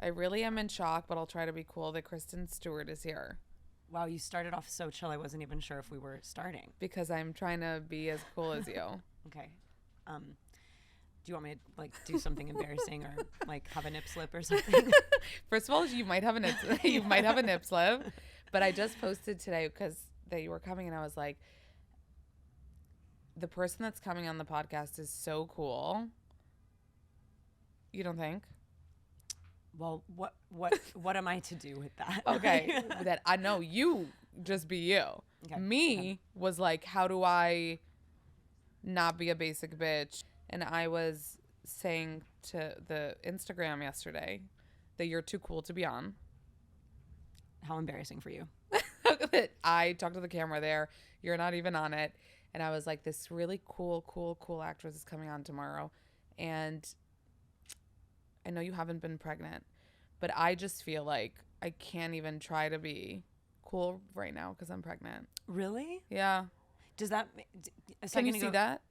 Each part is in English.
I really am in shock, but I'll try to be cool that Kristen Stewart is here Wow, you started off so chill. I wasn't even sure if we were starting. because I'm trying to be as cool as you. Okay. Do you want me to like do something embarrassing or like have a nip slip or something? First of all, you might have a nip slip, but I just posted today because that you were coming, and I was like, the person that's coming on the podcast is so cool. You don't think? Well, what am I to do with that? Okay, that I know you just be you. Okay. Me was like, how do I not be a basic bitch? And I was saying to the Instagram yesterday that you're too cool to be on. How embarrassing for you. I talked to the camera there. You're not even on it. And I was like, this really cool actress is coming on tomorrow. And I know you haven't been pregnant, but I just feel like I can't even try to be cool right now because I'm pregnant. Really? Yeah. Does that? Can you see that?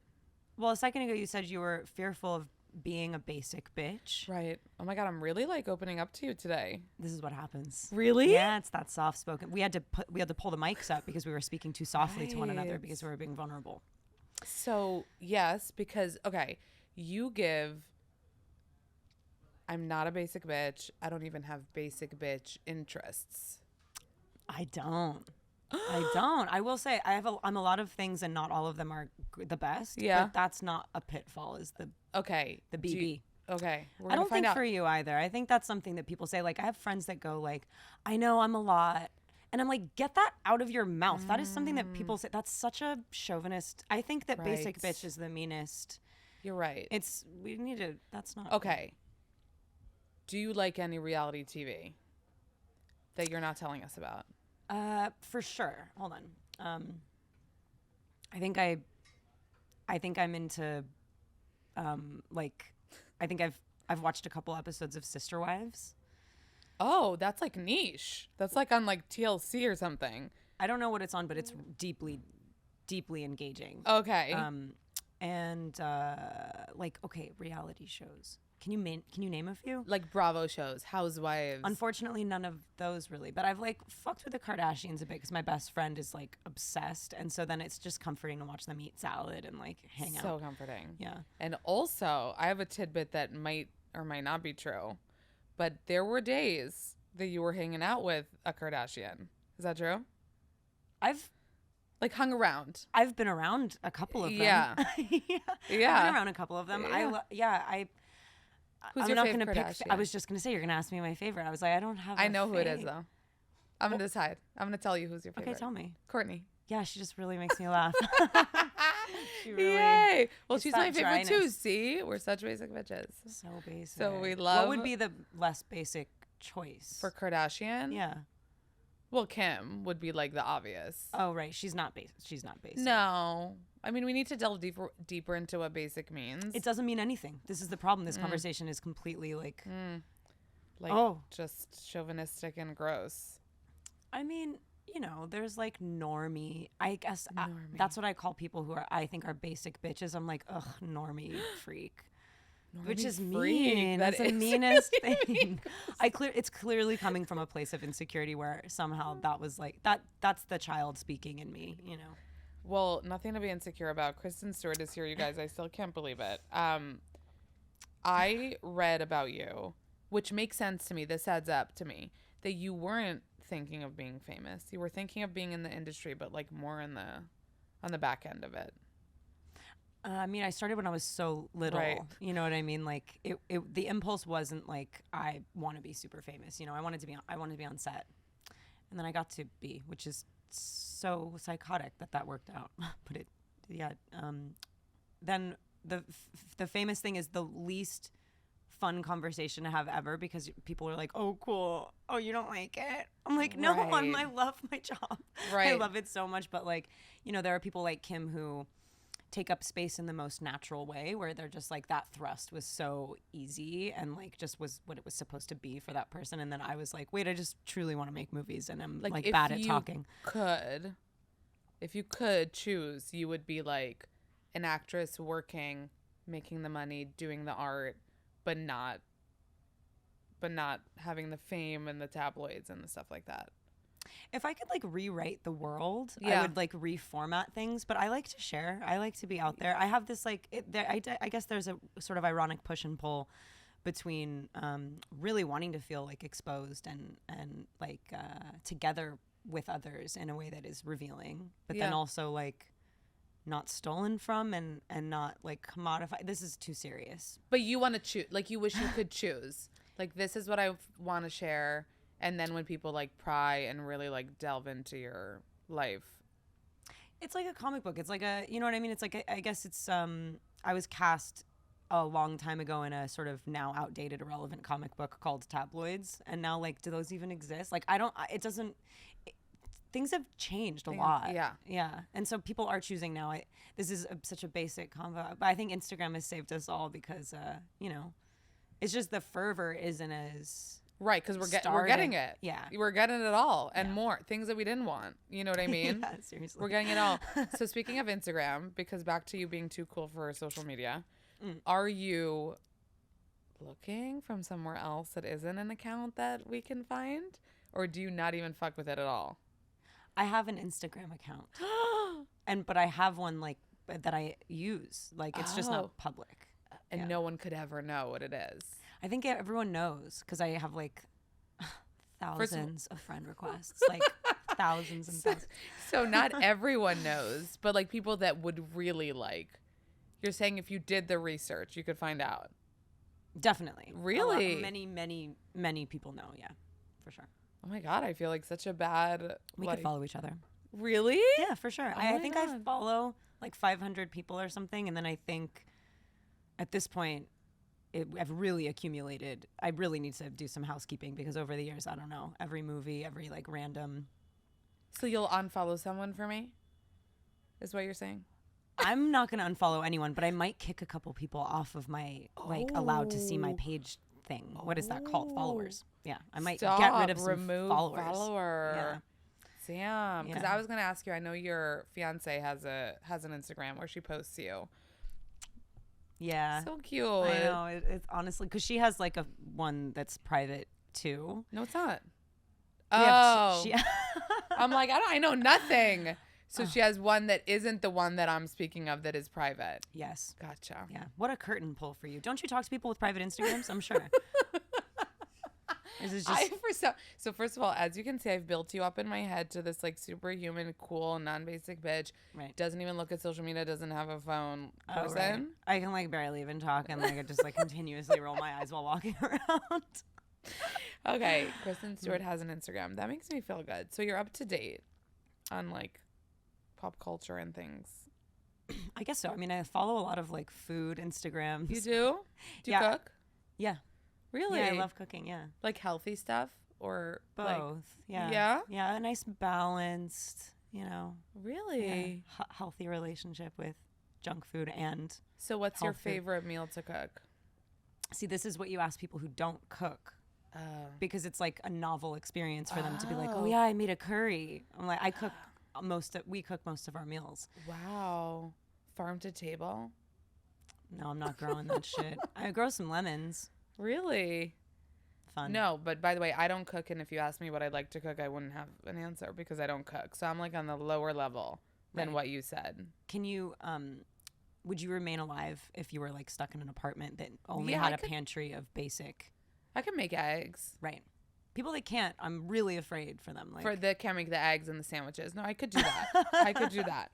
Well, a second ago you said you were fearful of being a basic bitch. Right. Oh my God, I'm really like opening up to you today. This is what happens. Really? Yeah, it's that soft spoken. We had to pull the mics up because we were speaking too softly to one another because we were being vulnerable. So yes, because okay, you give. I'm not a basic bitch. I don't even have basic bitch interests. I don't. I will say I'm a lot of things and not all of them are the best. Yeah. But that's not a pitfall. Is the Okay. BB. Okay. I don't think for you either. I think that's something that people say. Like I have friends that go like, I know I'm a lot. And I'm like, get that out of your mouth. That is something that people say. That's such a chauvinist. I think that basic bitch is the meanest. You're right. That's not. Okay. Do you like any reality TV that you're not telling us about? For sure. Hold on. I think I'm into, I think I've watched a couple episodes of Sister Wives. Oh, that's like niche. That's like on like TLC or something. I don't know what it's on, but it's deeply, deeply engaging. Okay. Okay, reality shows. Can you name a few? Like Bravo shows, Housewives. Unfortunately, none of those really. But I've like fucked with the Kardashians a bit because my best friend is like obsessed, and so then it's just comforting to watch them eat salad and like hang out. So comforting. Yeah. And also, I have a tidbit that might or might not be true, but there were days that you were hanging out with a Kardashian. Is that true? I've hung around. I've been around a couple of them. Yeah. Yeah. I've been around a couple of them. Yeah. Who's I'm your not favorite gonna Kardashian? I was just gonna say you're gonna ask me my favorite. I was like, I don't have. I know who it is though. I'm gonna decide. I'm gonna tell you who's your favorite. Okay, tell me. Courtney. Yeah, she just really makes me laugh. Yay! Well, she's my favorite dryness. too. See, we're such basic bitches. So basic. So we love. What would be the less basic choice for Kardashian? Yeah. Well, Kim would be like the obvious. Oh right, she's not basic. She's not basic. No, I mean we need to delve deeper into what basic means. It doesn't mean anything. This is the problem. This conversation is completely like, just chauvinistic and gross. I mean, there's like normie. I guess that's what I call people who I think are basic bitches. I'm like, ugh, normie freak. Which is mean. That's the meanest thing. It's clearly coming from a place of insecurity where somehow that was like that's the child speaking in me, Well, nothing to be insecure about. Kristen Stewart is here, you guys. I still can't believe it. I read about you, which makes sense to me. This adds up to me that you weren't thinking of being famous. You were thinking of being in the industry, but like more on the back end of it. I mean, I started when I was so little. Right. You know what I mean? Like, the impulse wasn't like I want to be super famous. I wanted to be on set, and then I got to be, which is so psychotic that worked out. But then the famous thing is the least fun conversation to have ever because people are like, "Oh, cool. Oh, you don't like it?" I'm like, "No, Right. I love my job. Right. I love it so much." But like, there are people like Kim who take up space in the most natural way where they're just like that thrust was so easy and like just was what it was supposed to be for that person, and then I was like, wait, I just truly want to make movies and I'm like bad at talking. If you could choose, you would be like an actress working, making the money, doing the art, but not but not having the fame and the tabloids and the stuff like that. If I could like rewrite the world, Yeah. I would like reformat things, but I like to share. I like to be out there. I have this like, I guess there's a sort of ironic push and pull between really wanting to feel like exposed and like together with others in a way that is revealing, but then also like not stolen from and not like commodified. This is too serious. But you want to choose, like you wish you could choose. Like this is what I want to share. And then when people like pry and really like delve into your life. It's like a comic book. It's like a, you know what I mean? It's like, I guess it's, I was cast a long time ago in a sort of now outdated, irrelevant comic book called Tabloids. And now like, do those even exist? Like, things have changed a lot. Yeah. Yeah. And so people are choosing now. This is such a basic convo, but I think Instagram has saved us all because, you know, it's just the fervor isn't as... Right, because we're getting it. Yeah. We're getting it all and more. Things that we didn't want. You know what I mean? Yeah, seriously. We're getting it all. So speaking of Instagram, because back to you being too cool for social media, are you looking from somewhere else that isn't an account that we can find? Or do you not even fuck with it at all? I have an Instagram account. But I have one like that I use. Like it's just not public. And no one could ever know what it is. I think everyone knows because I have like thousands of friend requests, like thousands and thousands. So not everyone knows, but like people that would really like. You're saying if you did the research, you could find out. Definitely. Really? Many people know. Yeah, for sure. Oh my God, I feel like such a bad. We could follow each other. Really? Yeah, for sure. I think I follow like 500 people or something, and then I think at this point. I've really accumulated. I really need to do some housekeeping because over the years, I don't know, every movie, every like random. So you'll unfollow someone for me? Is what you're saying? I'm not going to unfollow anyone, but I might kick a couple people off of my like allowed to see my page thing. What is that called? Followers. Yeah. I might get rid of some followers. Yeah. Damn. Because I was going to ask you, I know your fiance has an Instagram where she posts you. Yeah. So cute. I know. It's honestly, because she has like a one that's private too. No, it's not. I'm like, I know nothing. So she has one that isn't the one that I'm speaking of that is private. Yes. Gotcha. Yeah. What a curtain pull for you. Don't you talk to people with private Instagrams? I'm sure. This is just... So first of all, as you can see, I've built you up in my head to this like superhuman, cool, non-basic bitch. Right. Doesn't even look at social media. Doesn't have a phone. Person. Right. I can like barely even talk, and like I just like continuously roll my eyes while walking around. Okay, Kristen Stewart has an Instagram. That makes me feel good. So you're up to date on like pop culture and things. I guess so. I mean, I follow a lot of like food Instagrams. You do? Do you cook? Yeah. Really? Yeah, I love cooking, yeah. Like healthy stuff or both? Like, yeah. Yeah? Yeah, a nice balanced, you know. Really? Healthy relationship with junk food and So what's your favorite meal to cook? See, this is what you ask people who don't cook. Because it's like a novel experience for them to be like, oh yeah, I made a curry. I'm like, we cook most of our meals. Wow. Farm to table? No, I'm not growing that shit. I grow some lemons. Really? Fun. No, but by the way, I don't cook, and if you asked me what I'd like to cook, I wouldn't have an answer because I don't cook. So I'm like on the lower level than what you said. Can you, would you remain alive if you were like stuck in an apartment that only had a pantry of basic? I can make eggs. Right. People that can't, I'm really afraid for them. Like can't make the eggs and the sandwiches. No, I could do that. I could do that.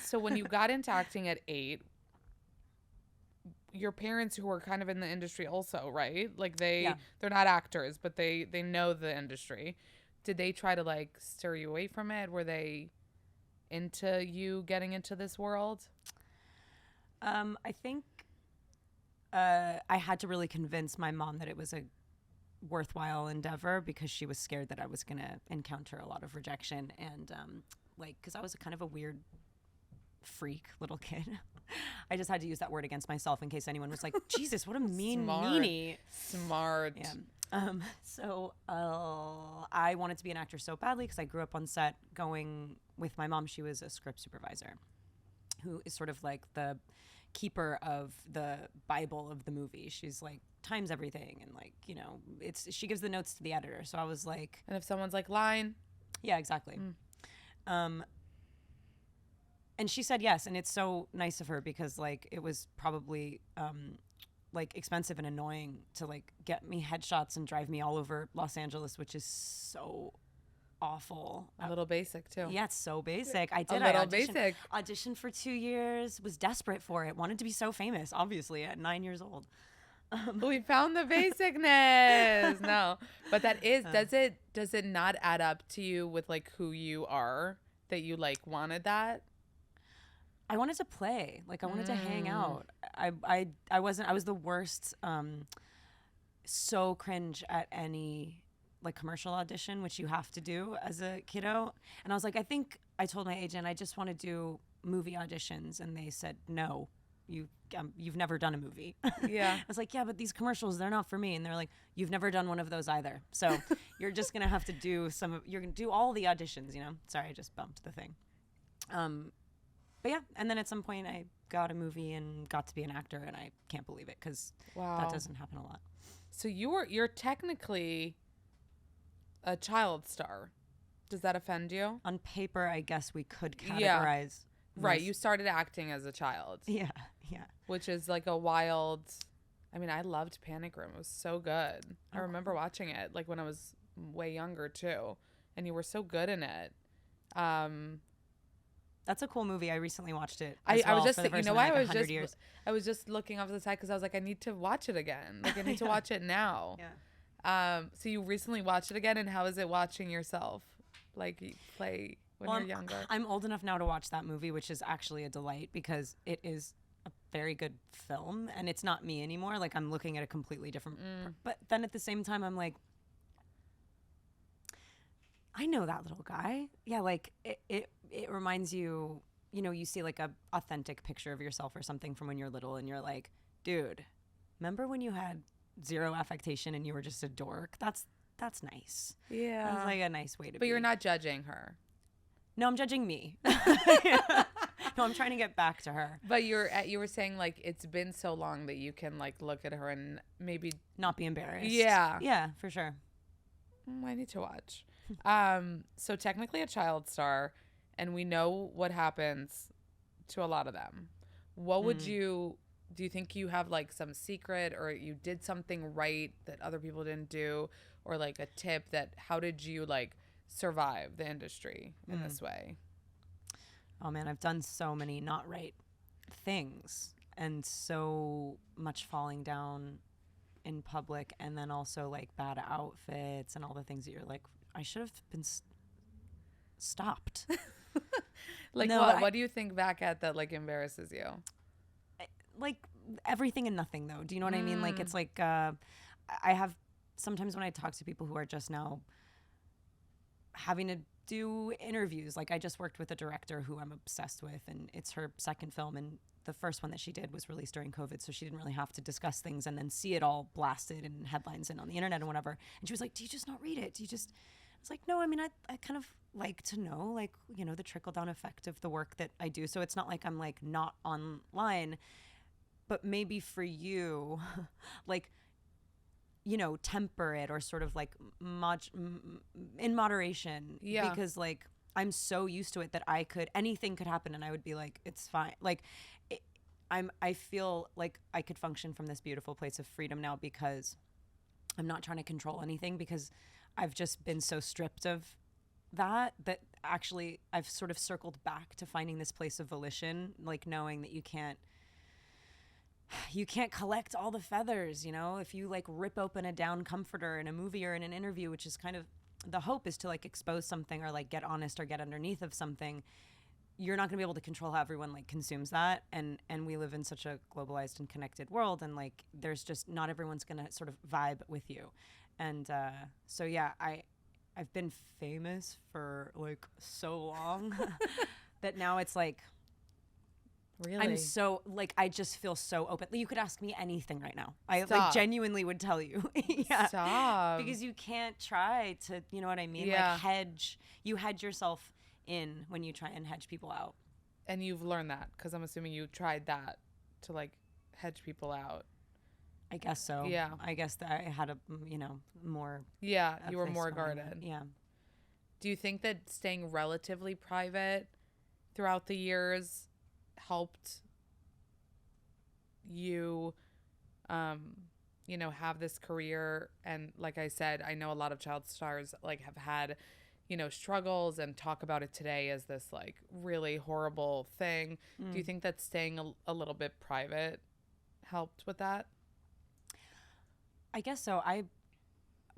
So when you got into acting at 8, your parents who were kind of in the industry also, right? Like they're not actors, but they know the industry. Did they try to like steer you away from it? Were they into you getting into this world? I think I had to really convince my mom that it was a worthwhile endeavor because she was scared that I was going to encounter a lot of rejection and because I was kind of a weird freak little kid. I just had to use that word against myself in case anyone was like, Jesus, what a mean meanie. Smart. Yeah. So I wanted to be an actor so badly because I grew up on set going with my mom. She was a script supervisor who is sort of like the keeper of the Bible of the movie. She's like times everything, and like, you know, she gives the notes to the editor. So I was like, and if someone's like, line. Yeah, exactly. And she said yes, and it's so nice of her, because like it was probably like expensive and annoying to like get me headshots and drive me all over Los Angeles, which is so awful. A little basic too. Yeah, it's so basic. I auditioned for 2 years, was desperate for it, wanted to be so famous, obviously, at 9 years old. We found the basicness. No, but that is, does it not add up to you with like who you are, that you like wanted that? I wanted to play. Like, I wanted to hang out. I was the worst, so cringe at any like commercial audition, which you have to do as a kiddo. And I was like, I told my agent, I just want to do movie auditions. And they said, no, you've never done a movie. Yeah. I was like, yeah, but these commercials, they're not for me. And they're like, you've never done one of those either. So you're just going to have to do you're going to do all the auditions, you know? Sorry, I just bumped the thing. But yeah, and then at some point I got a movie and got to be an actor, and I can't believe it, because that doesn't happen a lot. So you're technically a child star. Does that offend you? On paper, I guess we could categorize. Yeah. Right, you started acting as a child. Yeah. Which is like a wild. I mean, I loved Panic Room. It was so good. I remember watching it like when I was way younger too, and you were so good in it. That's a cool movie. I recently watched it. I was just, you know, I was just looking off to the side because I was like, I need to watch it again. Like, I need to watch it now. Yeah. So you recently watched it again, and how is it watching yourself? Like, you play when you're younger. I'm old enough now to watch that movie, which is actually a delight, because it is a very good film, and it's not me anymore. Like, I'm looking at a completely different. But then at the same time, I'm like, I know that little guy. Yeah, like it reminds you, you know, you see like a authentic picture of yourself or something from when you're little, and you're like, dude, remember when you had zero affectation and you were just a dork? That's nice. Yeah. That's like a nice way to be. But you're not judging her. No, I'm judging me. No, I'm trying to get back to her. But you were saying like it's been so long that you can like look at her and maybe not be embarrassed. Yeah. Yeah, for sure. I need to watch. So technically a child star, and we know what happens to a lot of them. What would do you think you have like some secret, or you did something right that other people didn't do, or like a tip that how did you like survive the industry in this way? Oh man, I've done so many not right things, and so much falling down in public, and then also like bad outfits and all the things that you're like, I should have been stopped. Like, no, what do you think back at that like embarrasses you? Like everything and nothing, though. Do you know what I mean? Like, it's like I have sometimes when I talk to people who are just now having to do interviews, like I just worked with a director who I'm obsessed with, and it's her second film, and the first one that she did was released during COVID, so she didn't really have to discuss things and then see it all blasted in headlines and on the internet and whatever. And she was like, do you just not read it? Do you just... I was like, no, I mean, I kind of like to know, like, you know, the trickle-down effect of the work that I do. So it's not like I'm, like, not online. But maybe for you, like, you know, temper it, or sort of, like, in moderation. Yeah. Because, like, I'm so used to it that anything could happen and I would be like, it's fine. Like, I feel like I could function from this beautiful place of freedom now, because I'm not trying to control anything, because I've just been so stripped of that actually I've sort of circled back to finding this place of volition, like knowing that you can't collect all the feathers, you know? If you like rip open a down comforter in a movie or in an interview, which is kind of the hope, is to like expose something or like get honest or get underneath of something, you're not going to be able to control how everyone like consumes that, and we live in such a globalized and connected world, and like there's just not everyone's going to sort of vibe with you. And so yeah, I've been famous for like so long that now it's like, really, I'm so like, I just feel so open. You could ask me anything right now. I like genuinely would tell you. Yeah. Stop. Because you can't try to, you know what I mean? Yeah. Like you hedge yourself in when you try and hedge people out. And you've learned that, because I'm assuming you tried that to like hedge people out. I guess so. Yeah. I guess that I had a, more. Yeah, a you were place more going in. guarded. Yeah. Do you think that staying relatively private throughout the years helped you, have this career? And like I said, I know a lot of child stars like have had, struggles and talk about it today as this like really horrible thing. Do you think that staying a little bit private helped with that? I guess so.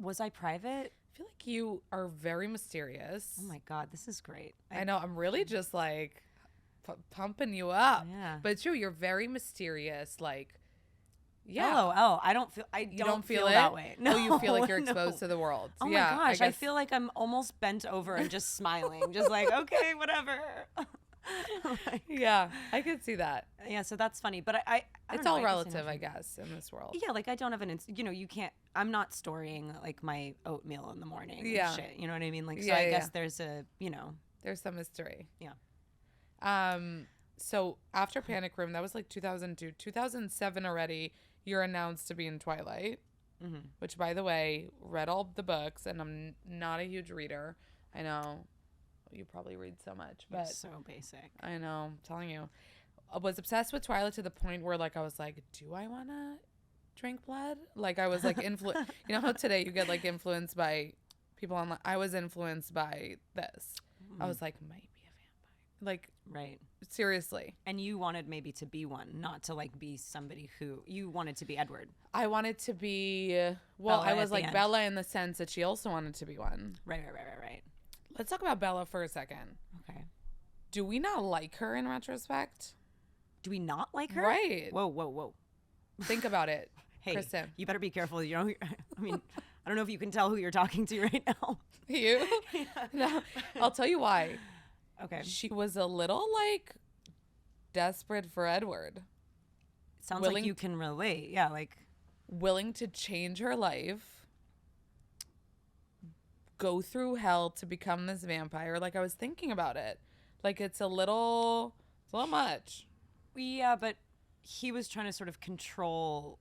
Was I private? I feel like you are very mysterious. Oh my God, this is great. I know. I'm really just like pumping you up. Yeah. But it's true. You're very mysterious. Like, yeah. LOL. I don't feel. You don't feel that it? way. No. Oh, you feel like you're no. exposed to the world. Oh yeah, my gosh, I feel like I'm almost bent over and just smiling, just like, okay, whatever. Like, yeah, I could see that. yeah, so that's funny, but I It's don't know, all I guess relative, I guess, in this world. Yeah, like I don't have you can't. I'm not storying like my oatmeal in the morning. Yeah. And shit, you know what I mean? Like, so Yeah, I yeah, guess yeah. there's a, There's some mystery. Yeah. So after Panic Room, that was like 2002, 2007 already. You're announced to be in Twilight, which, by the way, read all the books, and I'm not a huge reader. I know you probably read so much, but You're so basic. I know, I'm telling you. I was obsessed with Twilight to the point where like I was like, do I want to drink blood? Like I was like you know how today you get like influenced by people online? I was influenced by this. I was like, might be a vampire. Like, Right. seriously. And you wanted maybe to be one, not to like be somebody who you wanted to be Edward. I wanted to be, well, Bella I at was the like end. Bella in the sense that she also wanted to be one. Right. Let's talk about Bella for a second. Okay. Do we not like her in retrospect? Do we not like her? Right. Whoa. Think about it. Hey, Kristen. you better be careful. You know, I mean, I don't know if you can tell who you're talking to right now. You? No, I'll tell you why. Okay. She was a little like desperate for Edward, Sounds willing- like you can relate. Yeah, like willing to change her life, go through hell to become this vampire. Like I was thinking about it. Like it's a little much. yeah, but he was trying to sort of control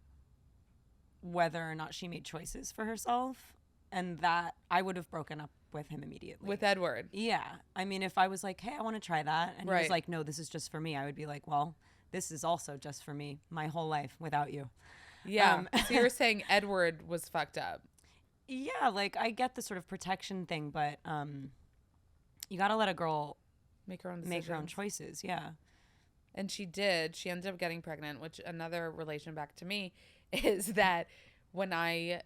whether or not she made choices for herself, and that I would have broken up with him immediately. With Edward. Yeah. I mean, if I was like, hey, I want to try that, and he Right. was like, no, this is just for me, I would be like, well, this is also just for me, my whole life without you. Yeah. So you're saying Edward was fucked up. Yeah, like I get the sort of protection thing, but you got to let a girl Make her own decisions. make her own choices. Yeah. And she did. She ended up getting pregnant, which another relation back to me is that when I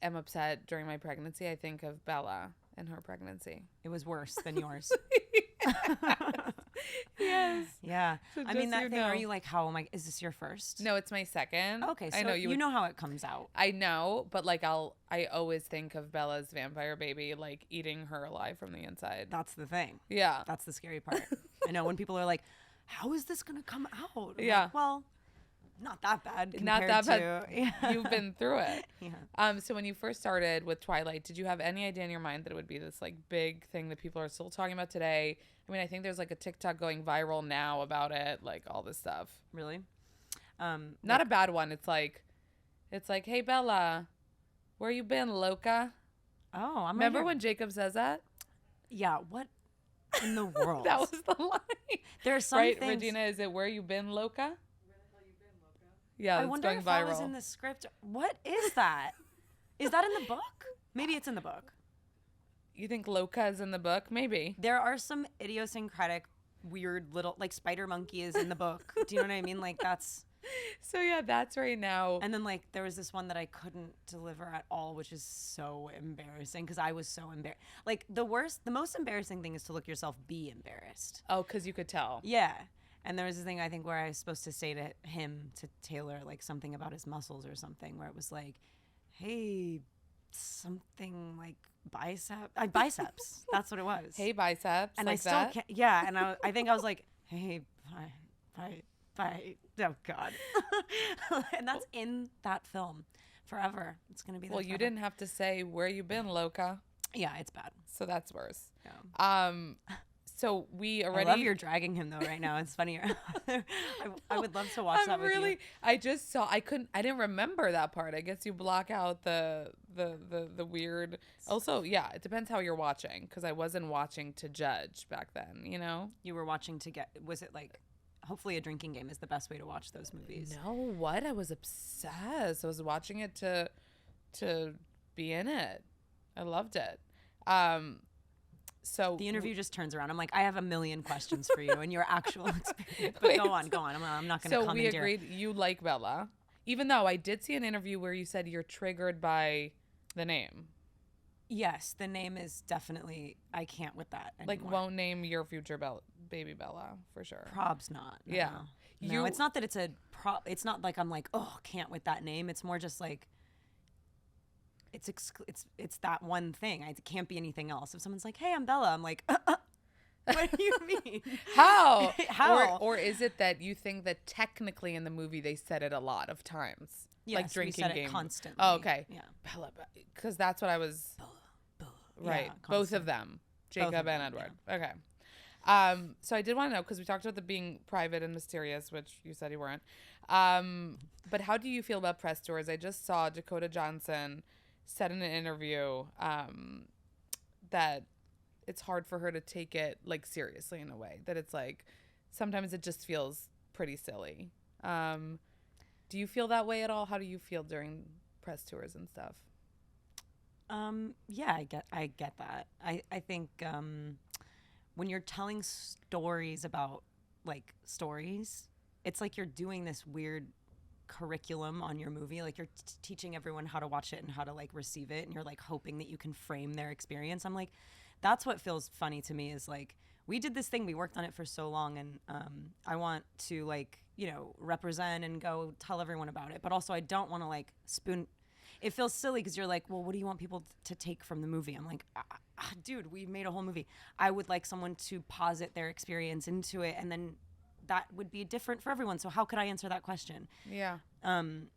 am upset during my pregnancy, I think of Bella and her pregnancy. It was worse than yours. Yes. Yeah. So I mean, just that you thing, know. are you like, how am I, is this your first? No, it's my second. Okay, so I know you know how it comes out. I know, but like I always think of Bella's vampire baby like eating her alive from the inside. That's the thing. Yeah. That's the scary part. I know when people are like, how is this going to come out? I'm Yeah. like, well, not that bad. Not that compared to- Yeah. You've been through it. Yeah. So when you first started with Twilight, did you have any idea in your mind that it would be this like big thing that people are still talking about today? I mean, I think there's like a TikTok going viral now about it, like all this stuff. Really? Not a bad one. It's like, hey Bella, where you been, loca? Oh, I'm Remember when Jacob says that? Yeah. What in the world? That was the line. There's some Right, things. Regina, is it where you been, loca? Yeah, I it's wonder going if viral. that was in the script. What is that? Is that in the book? Maybe it's in the book. You think loca is in the book? Maybe. There are some idiosyncratic, weird little, like Spider Monkey is in the book. Do you know what I mean? Like that's. So yeah, that's right now. And then like there was this one that I couldn't deliver at all, which is so embarrassing because I was so embarrassed. Like the most embarrassing thing is to look yourself be embarrassed. Oh, because you could tell. Yeah. And there was this thing I think where I was supposed to say to him, to Taylor, like something about his muscles or something, where it was like, hey, something like biceps. That's what it was. Hey, biceps. And like I still that? can't. Yeah. And I think I was like, hey, bye. Oh, God. And that's in that film forever. It's going to be there Well, you forever. didn't have to say where you been, loca. Yeah, it's bad. So that's worse. Yeah. So we I already. love you're dragging him though right now. It's funny. I would love to watch that with you. I just saw. I didn't remember that part. I guess you block out the weird. Also, yeah, it depends how you're watching, because I wasn't watching to judge back then. You know. You were watching to get. Was it like? Hopefully, a drinking game is the best way to watch those movies. No, what? I was obsessed. I was watching it to be in it. I loved it. So the interview just turns around. I'm like, I have a million questions for you and your actual experience. But go on. I'm not going to commandeer. So we agreed you like Bella, even though I did see an interview where you said you're triggered by the name. Yes, the name is definitely. I can't with that anymore. Like, won't name your future baby Bella for sure. Probs not. No. Yeah. No, it's not that it's a prop. It's not like I'm like, oh, can't with that name. It's more just like. It's that one thing. It can't be anything else. If someone's like, "Hey, I'm Bella," I'm like, "What do you mean? How? How? Or is it that you think that technically in the movie they said it a lot of times, Yes, like drinking we said game it constantly. Oh, okay. Yeah, Bella, because that's what I was. Bella. Right, Yeah, both of them, Jacob and Edward. Yeah. Okay. So I did want to know, because we talked about the being private and mysterious, which you said you weren't. But how do you feel about press tours? I just saw Dakota Johnson said in an interview that it's hard for her to take it like seriously, in a way that it's like sometimes it just feels pretty silly. Do you feel that way at all? How do you feel during press tours and stuff? Yeah, I get that. I think when you're telling stories about like stories, it's like you're doing this weird curriculum on your movie. Like you're teaching everyone how to watch it and how to like receive it, and you're like hoping that you can frame their experience. I'm like, that's what feels funny to me, is like, we did this thing, we worked on it for so long, and I want to like, you know, represent and go tell everyone about it, but also I don't want to like spoon. It feels silly because you're like, well, what do you want people to take from the movie? I'm like, dude, we made a whole movie. I would like someone to posit their experience into it, and then that would be different for everyone. So how could I answer that question? Yeah. And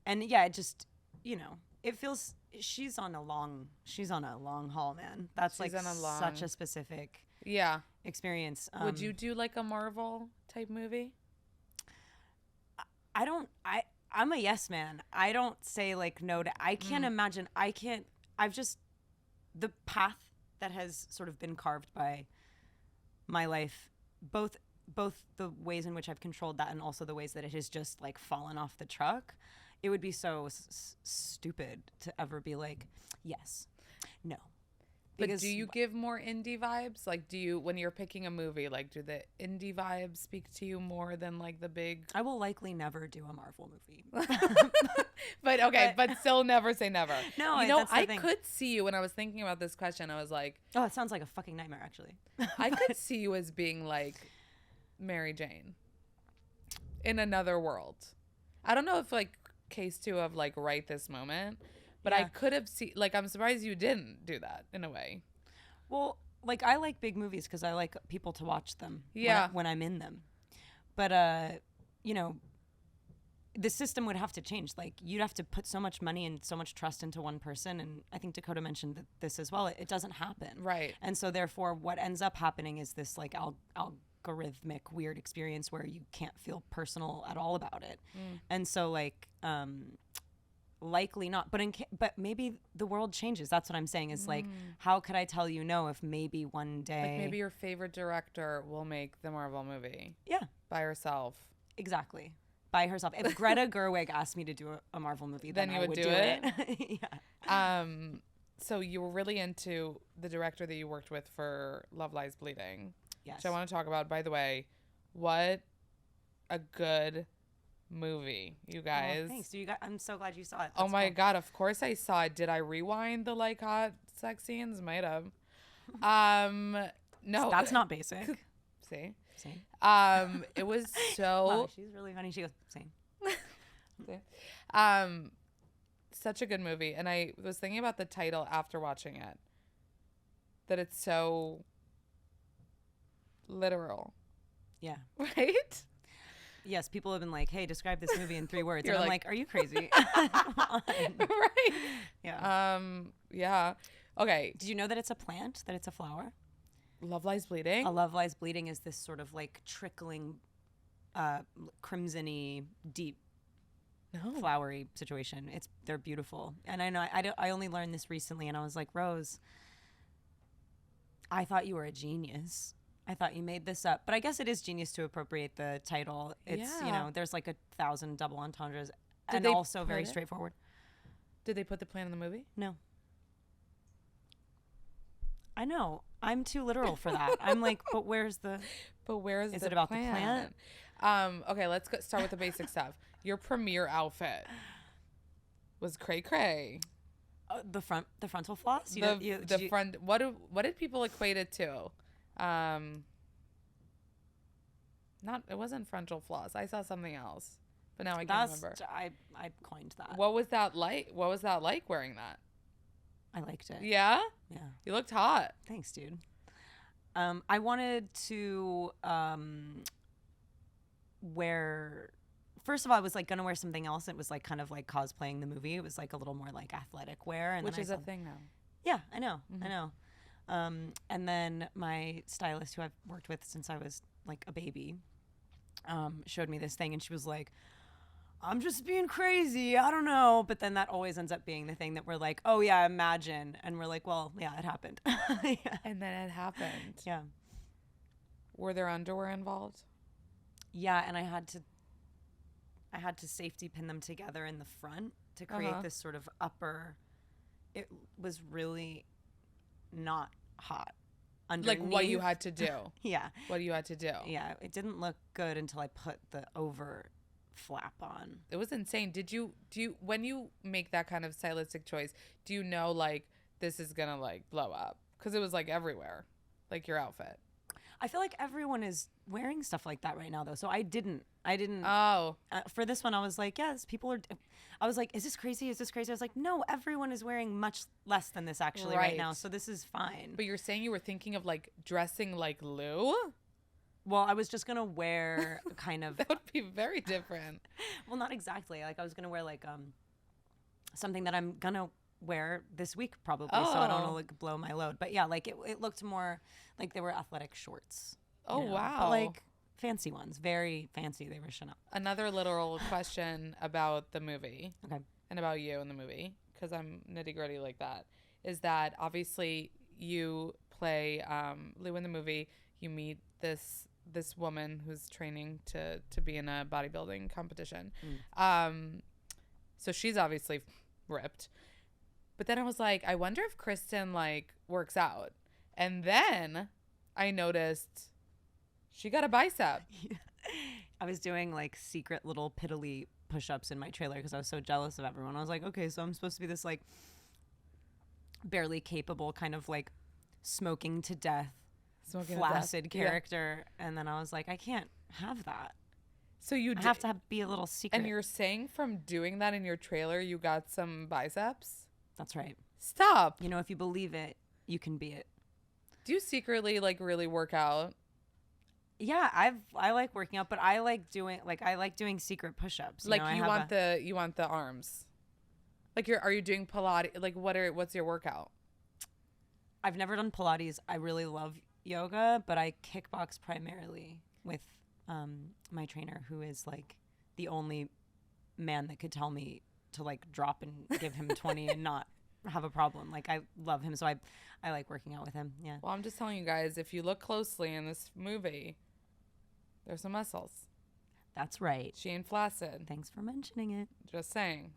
yeah, it just, you know, it feels she's on a long haul, man. That's she's like such a specific experience. Would you do like a Marvel type movie? I'm a yes man. I don't say like no to. I can't imagine. I've just, the path that has sort of been carved by my life, both the ways in which I've controlled that and also the ways that it has just like fallen off the truck. It would be so stupid to ever be like, yes, no. But do you give more indie vibes? Like, do you, when you're picking a movie, like, do the indie vibes speak to you more than like the big? I will likely never do a Marvel movie. but still never say never. No, you know, I could see you when I was thinking about this question. I was like, oh, it sounds like a fucking nightmare, actually. I could see you as being like Mary Jane in another world. I don't know if like case 2 of like right this moment, but I could have seen, like, I'm surprised you didn't do that in a way. Well, like, I like big movies because I like people to watch them when I'm in them. But, you know, the system would have to change. Like, you'd have to put so much money and so much trust into one person. And I think Dakota mentioned this as well. It doesn't happen. Right. And so, therefore, what ends up happening is this, like, algorithmic, weird experience where you can't feel personal at all about it. And so, like, likely not, but maybe the world changes. That's what I'm saying, is like, how could I tell you no if maybe one day, like, maybe your favorite director will make the Marvel movie by herself. Exactly, by herself. If Greta Gerwig asked me to do a Marvel movie, then I would do it. Yeah. So you were really into the director that you worked with for Love Lies Bleeding. Yes. Which I want to talk about. By the way, what a good movie, you guys. Oh, thanks. I'm so glad you saw it. That's my God, of course I saw it. Did I rewind the like hot sex scenes? Might have. No. That's not basic. See? Same. It was so wow, she's really funny. She goes, same. Such a good movie. And I was thinking about the title after watching it. That it's so literal. Yeah. Right? Yes, people have been like, hey, describe this movie in 3 words. You're and I'm like, are you crazy? Right. Yeah. Yeah. Okay. Did you know that it's a plant, that it's a flower? Love Lies Bleeding? A Love Lies Bleeding is this sort of like trickling, crimson-y, deep, flowery situation. They're beautiful. And I know I only learned this recently, and I was like, Rose, I thought you were a genius. I thought you made this up. But I guess it is genius to appropriate the title. It's, there's like 1,000 double entendres and also very straightforward. Did they put the plan in the movie? No. I know. I'm too literal for that. I'm like, but where's the... But where is it about plan? The plant? Okay, let's start with the basic stuff. Your premiere outfit was cray-cray. The frontal floss? Front. What did people equate it to? It wasn't frontal floss. I saw something else, but now I can't remember. I coined that. What was that like? What was that like wearing that? I liked it. Yeah? Yeah. You looked hot. Thanks, dude. I wanted to wear... First of all, I was like going to wear something else. It was like kind of like cosplaying the movie. It was like a little more like athletic wear. And which is a thing now. Yeah, I know. Mm-hmm. I know. And then my stylist, who I've worked with since I was like a baby, showed me this thing, and she was like, I'm just being crazy. I don't know. But then that always ends up being the thing that we're like, oh, yeah, imagine. And we're like, well, yeah, it happened. Yeah. And then it happened. Yeah. Were there underwear involved? Yeah, and I had to safety pin them together in the front to create this sort of upper. It was really not hot underneath. Like what you had to do. Yeah. What you had to do. Yeah. It didn't look good until I put the over flap on. It was insane. Do you when you make that kind of stylistic choice, do you know like this is gonna like blow up? Because it was like everywhere, like your outfit. I feel like everyone is wearing stuff like that right now, though. So I didn't. Oh. For this one, I was like, yes, people are. I was like, is this crazy? Is this crazy? I was like, no, everyone is wearing much less than this actually right now. So this is fine. But you're saying you were thinking of like dressing like Lou? Well, I was just going to wear kind of. That would be very different. Well, not exactly. Like I was going to wear like something that I'm going to wear this week probably, so I don't want to like blow my load. But yeah, like it looked more like they were athletic shorts. Oh, wow. But like fancy ones, very fancy. They were Chanel. Another literal question about the movie. Okay. And about you in the movie, because I'm nitty gritty like that, is that obviously you play Lou in the movie. You meet this woman who's training to be in a bodybuilding competition. So she's obviously ripped. But then I was like, I wonder if Kristen like works out. And then I noticed she got a bicep. Yeah. I was doing like secret little piddly push-ups in my trailer because I was so jealous of everyone. I was like, okay, so I'm supposed to be this like barely capable kind of like smoking to death, flaccid character. Yeah. And then I was like, I can't have that. So you have to be a little secret. And you're saying from doing that in your trailer, you got some biceps? That's right. Stop. You know, if you believe it, you can be it. Do you secretly like really work out? Yeah, I like working out, but I like doing secret push-ups. Like you want the arms. Like are you doing Pilates? Like what's your workout? I've never done Pilates. I really love yoga, but I kickbox primarily with my trainer, who is like the only man that could tell me to like drop and give him 20 and not have a problem. Like I love him, so I like working out with him. Yeah. Well, I'm just telling you guys, if you look closely in this movie, there's some muscles. That's right. She ain't flaccid. Thanks for mentioning it. Just saying.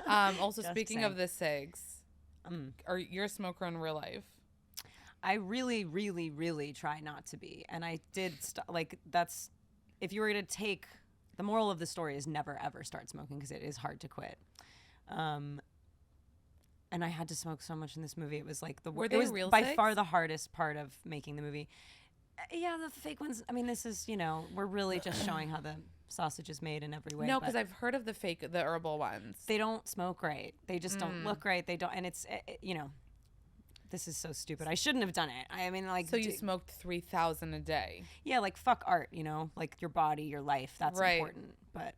Also, just speaking saying. of the cigs, you're a smoker in real life? I really, really, really try not to be, and I did that's if you were to take. The moral of the story is never, ever start smoking because it is hard to quit. And I had to smoke so much in this movie. It was like Were they real by cigs? far the hardest part of making the movie. Yeah, the fake ones. I mean, this is, we're really just showing how the sausage is made in every way. No, because I've heard of the herbal ones. They don't smoke right. They just don't look right. They don't. And it's, this is so stupid. I shouldn't have done it. I mean, like. So you smoked 3,000 a day. Yeah, like fuck art, like your body, your life. That's right. important. But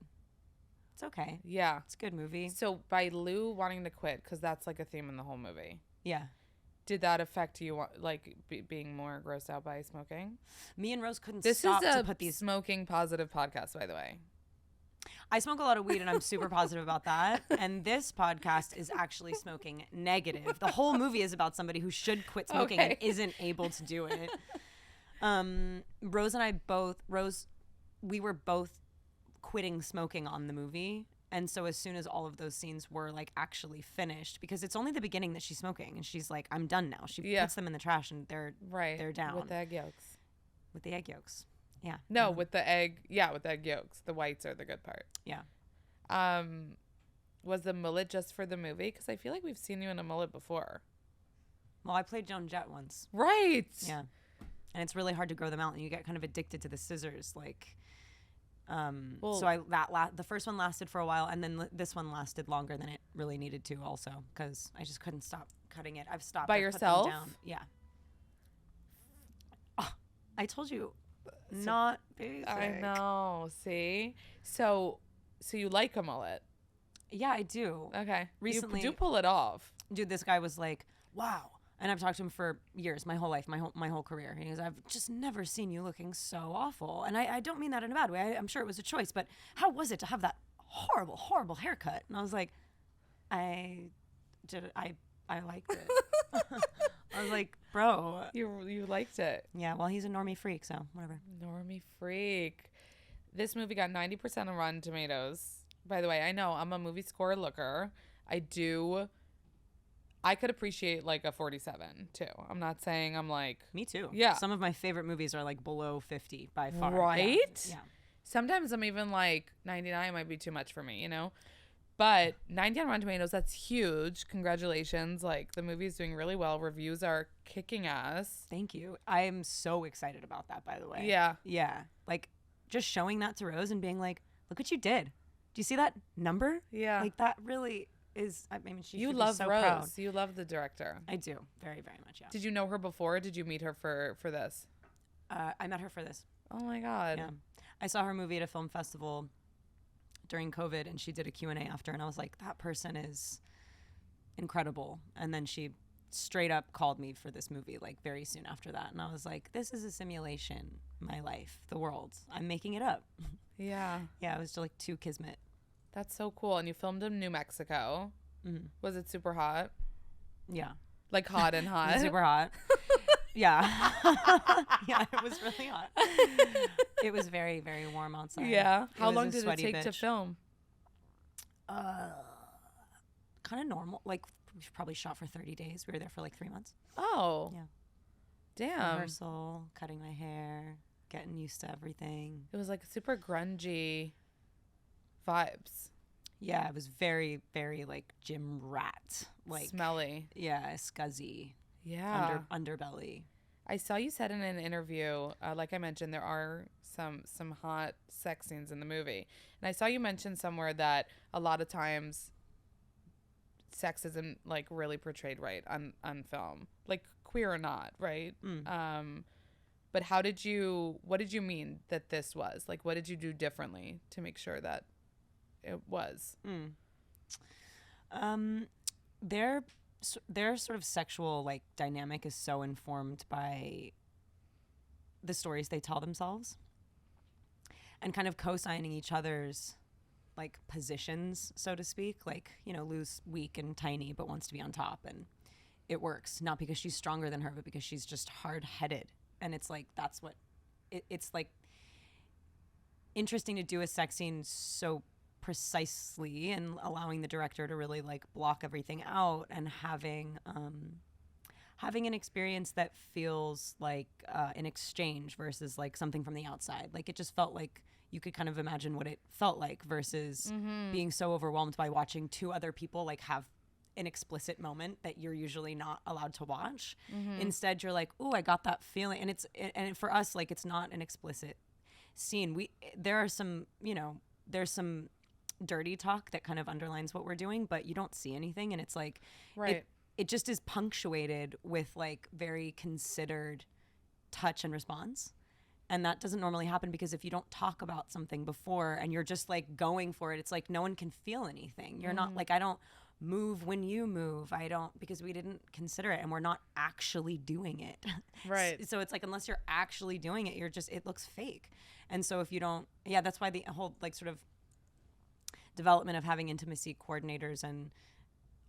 it's okay. Yeah. It's a good movie. So by Lou wanting to quit, because that's like a theme in the whole movie. Yeah. did that affect you, like being more grossed out by smoking? Me and Rose couldn't This stop is to a put these. smoking positive podcast, by the way. I smoke a lot of weed, and I'm super positive about that. And this podcast is actually smoking negative. The whole movie is about somebody who should quit smoking and isn't able to do it. Rose and I both, we were both quitting smoking on the movie. And so as soon as all of those scenes were like actually finished, because it's only the beginning that she's smoking, and she's like, I'm done now. She puts them in the trash, and they're down. With the egg yolks. With the egg yolks. Yeah. No, with the egg. Yeah, with the egg yolks. The whites are the good part. Yeah. Was the mullet just for the movie? Because I feel like we've seen you in a mullet before. Well, I played Joan Jett once. Right. Yeah. And it's really hard to grow them out, and you get kind of addicted to the scissors. Like, so the first one lasted for a while, and then this one lasted longer than it really needed to, also, because I just couldn't stop cutting it. I've stopped. By I've yourself? put them down. Yeah. Oh, I told you, not basic. I know. See, so you like a mullet? Yeah, I do. Okay. Recently, you do pull it off, dude. This guy was like, "Wow." And I've talked to him for years, my whole life, my whole career. He goes, I've just never seen you looking so awful. And I don't mean that in a bad way. I'm sure it was a choice, but how was it to have that horrible, horrible haircut? And I was like, I liked it. I was like, bro. You liked it. Yeah, well, he's a normie freak, so whatever. Normie freak. This movie got 90% on Rotten Tomatoes. By the way, I know I'm a movie score looker. I could appreciate like a 47 too. I'm not saying I'm like... Me too. Yeah. Some of my favorite movies are like below 50 by far. Right? Yeah. Sometimes I'm even like 99 might be too much for me, you know? But 90 on Rotten Tomatoes, that's huge. Congratulations. Like the movie's doing really well. Reviews are kicking ass. Thank you. I am so excited about that, by the way. Yeah. Yeah. Like just showing that to Rose and being like, look what you did. Do you see that number? Yeah. Like that really... I mean, she you should love be so Rose. Proud. You love the director. I do very, very much. Yeah. Did you know her before? Or did you meet her for this? I met her for this. Oh my god. Yeah. I saw her movie at a film festival during COVID, and she did a Q&A after, and I was like, that person is incredible. And then she straight up called me for this movie like very soon after that, and I was like, this is a simulation. My life, the world. I'm making it up. Yeah. Yeah. It was just like too kismet. That's so cool. And you filmed in New Mexico. Mm-hmm. Was it super hot? Yeah. Like hot and hot? Super hot. Yeah. Yeah, it was really hot. It was very, very warm outside. Yeah. How long did it take to film? Kind of normal. Like, we probably shot for 30 days. We were there for like 3 months. Oh. Yeah. Damn. Rehearsal, cutting my hair, getting used to everything. It was like super grungy vibes. Yeah, it was very, very like gym rat. Like smelly. Yeah, scuzzy. Yeah. Underbelly. I saw you said in an interview, like I mentioned, there are some hot sex scenes in the movie. And I saw you mention somewhere that a lot of times sex isn't like really portrayed right on film. Like queer or not, right? But what did you mean that this was? Like what did you do differently to make sure that it was? Their sort of sexual like dynamic is so informed by the stories they tell themselves and kind of co-signing each other's like positions, so to speak, like, you know, Lou's weak and tiny but wants to be on top, and it works not because she's stronger than her but because she's just hard-headed. And it's like that's what it's like interesting to do a sex scene so precisely and allowing the director to really like block everything out and having an experience that feels like an exchange versus like something from the outside. Like it just felt like you could kind of imagine what it felt like versus being so overwhelmed by watching two other people like have an explicit moment that you're usually not allowed to watch. Instead you're like, ooh, I got that feeling. And for us, like, it's not an explicit scene. There's some dirty talk that kind of underlines what we're doing, but you don't see anything, and it's like right. It just is punctuated with like very considered touch and response. And that doesn't normally happen because if you don't talk about something before and you're just like going for it, it's like no one can feel anything. You're not like, move when you move. I don't, because we didn't consider it and we're not actually doing it. Right. So it's like, unless you're actually doing it, it looks fake. And so if you don't, yeah, that's why the whole like sort of development of having intimacy coordinators and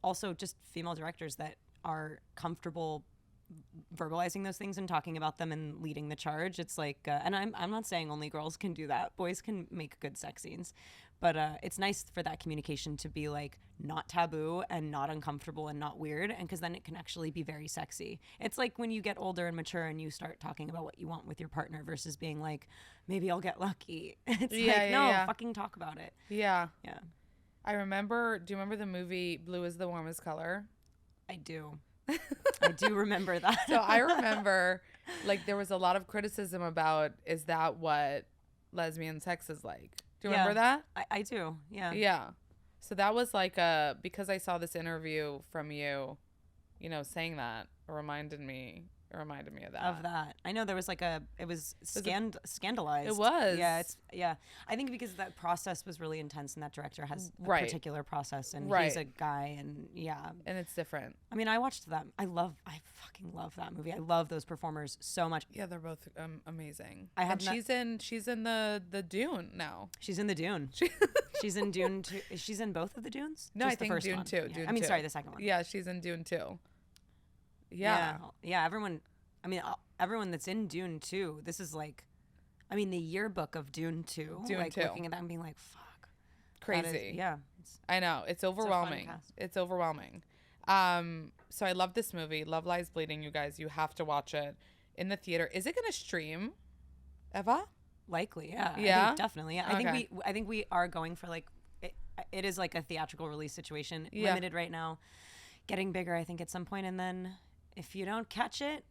also just female directors that are comfortable verbalizing those things and talking about them and leading the charge. It's like, and I'm not saying only girls can do that. Boys can make good sex scenes, but it's nice for that communication to be like not taboo and not uncomfortable and not weird, and because then it can actually be very sexy. It's like when you get older and mature and you start talking about what you want with your partner versus being like, maybe I'll get lucky. It's fucking talk about it. Yeah. Yeah. I remember, do you remember the movie Blue is the Warmest Color? I do. I do remember that. So I remember, like, there was a lot of criticism about, is that what lesbian sex is like? Do you remember that? I do, yeah. Yeah. So that was like because I saw this interview from you, saying that, it reminded me of that. Of that. I know there was like it was scandalized. It was. Yeah. I think because that process was really intense and that director has a Right. particular process and Right. he's a guy and yeah. And it's different. I mean, I watched that. I fucking love that movie. I love those performers so much. Yeah, they're both amazing. And she's in the Dune now. She's in the Dune. She's in Dune 2. Is she's in both of the Dunes? No, Just I think the first Dune one. 2. Yeah. Dune I mean, 2. sorry, the second one. Yeah, she's in Dune 2. Yeah. Everyone. I mean, everyone that's in Dune 2. This is like, I mean, the yearbook of Dune 2. Dune like 2. looking at that and being like, fuck. Crazy. Yeah. I know. It's overwhelming. It's overwhelming. So I love this movie, Love Lies Bleeding, you guys. You have to watch it in the theater. Is it going to stream, Eva? Likely, yeah. Yeah? I think definitely. Yeah. Okay. I think we are going for like it is like a theatrical release situation. Yeah. Limited right now. Getting bigger, I think, at some point, and then if you don't catch it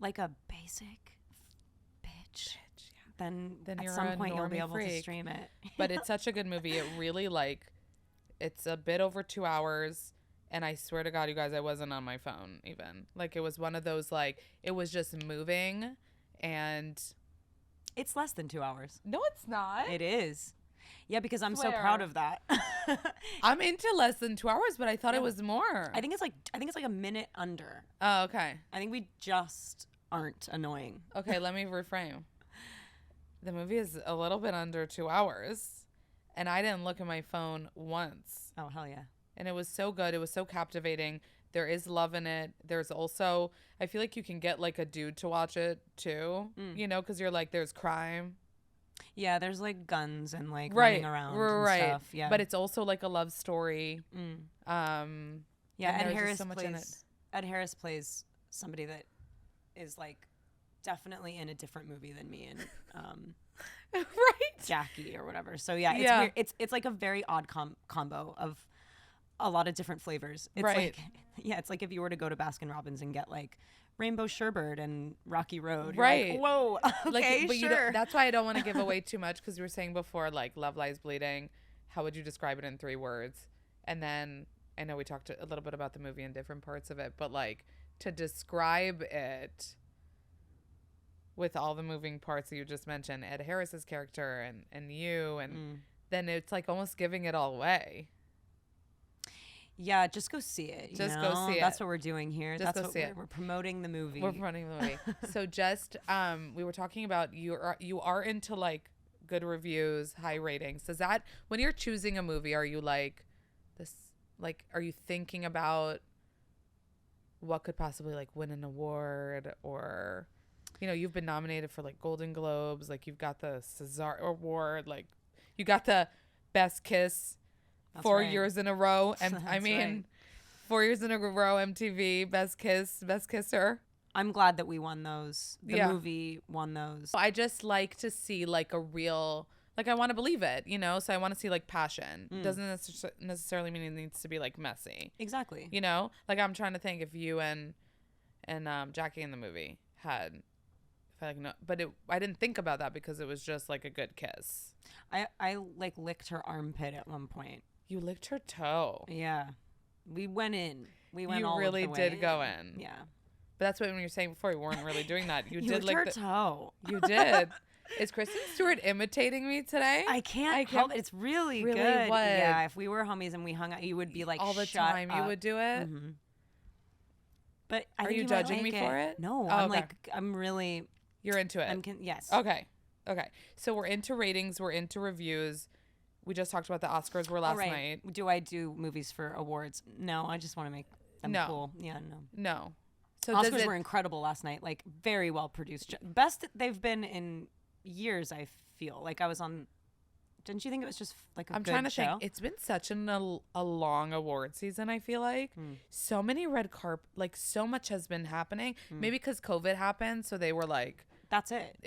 like a basic bitch, then at you're some a point you'll be normie able to freak. stream it. But it's such a good movie. It really it's a bit over 2 hours. And I swear to God, you guys, I wasn't on my phone even. Like, it was one of those, like, it was just moving and... It's less than 2 hours. No, it's not. It is. Yeah, because I'm so proud of that. I'm into less than 2 hours, but I thought it was more. I think it's like a minute under. Oh, okay. I think we just aren't annoying. Okay, let me reframe. The movie is a little bit under 2 hours, and I didn't look at my phone once. Oh, hell yeah. And it was so good. It was so captivating. There is love in it. There's also, I feel like you can get like a dude to watch it too, because you're like, there's crime. Yeah, there's like guns and like running around and stuff. Yeah. But it's also like a love story. Yeah, Ed Harris plays somebody that is like definitely in a different movie than me and right. Jackie or whatever. So yeah, it's weird. It's like a very odd combo of a lot of different flavors. It's right. like, yeah, it's like if you were to go to Baskin Robbins and get like Rainbow Sherbet and Rocky Road. You're right. Like, whoa. Okay, but sure. That's why I don't want to give away too much, because we were saying before, like, Love Lies Bleeding. How would you describe it in 3 words? And then I know we talked a little bit about the movie and different parts of it, but like to describe it with all the moving parts that you just mentioned, Ed Harris's character and you, and then it's like almost giving it all away. Yeah, just go see it. Go see it. That's what we're doing here. Just That's go what see it. We're promoting the movie. We're promoting the movie. So just we were talking about you are into like good reviews, high ratings. Does that, when you're choosing a movie, are you like this? Like, are you thinking about what could possibly like win an award, or you've been nominated for like Golden Globes, like you've got the César Award, like you got the Best Kiss. That's 4 years in a row. And I mean, right. 4 years in a row, MTV, Best Kisser. I'm glad that we won those. The movie won those. I just like to see like a real, like I want to believe it, so I want to see like passion. Doesn't necessarily mean it needs to be like messy. Exactly. Like I'm trying to think if you and Jackie in the movie had, if I like no, but I didn't think about that because it was just like a good kiss. I like licked her armpit at one point. You licked her toe. Yeah. We went in. We went you all really of the did way go in. Yeah. But that's what when you were saying before, you weren't really doing that. You did licked like her toe. You did. Is Kristen Stewart imitating me today? I can't help it. It's really good. What? Yeah, if we were homies and we hung out, you would be like, all the shut time. up. You would do it. Mm-hmm. But are you judging me for it? No, I'm really. You're into it. Yes. Okay. So we're into ratings. We're into reviews. We just talked about the Oscars were last night. Do I do movies for awards? No, I just want to make them cool. Yeah, no. So Oscars were incredible last night. Like very well produced. Best they've been in years. I feel like I was on. Didn't you think it was just like a I'm good trying to show? think. It's been such a long award season, I feel like. So many red carpet, like so much has been happening. Maybe because COVID happened, so they were like, that's it.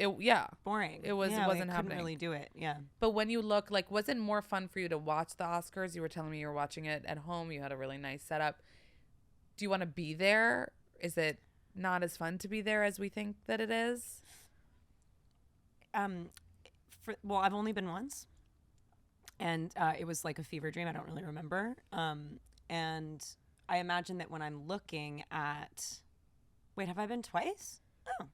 Boring. It wasn't happening. Couldn't really do it. Yeah. But when you look, like, was it more fun for you to watch the Oscars? You were telling me you were watching it at home. You had a really nice setup. Do you want to be there? Is it not as fun to be there as we think that it is? Well, I've only been once. And it was like a fever dream. I don't really remember. And I imagine that when I'm looking at... Wait, have I been twice? Oh.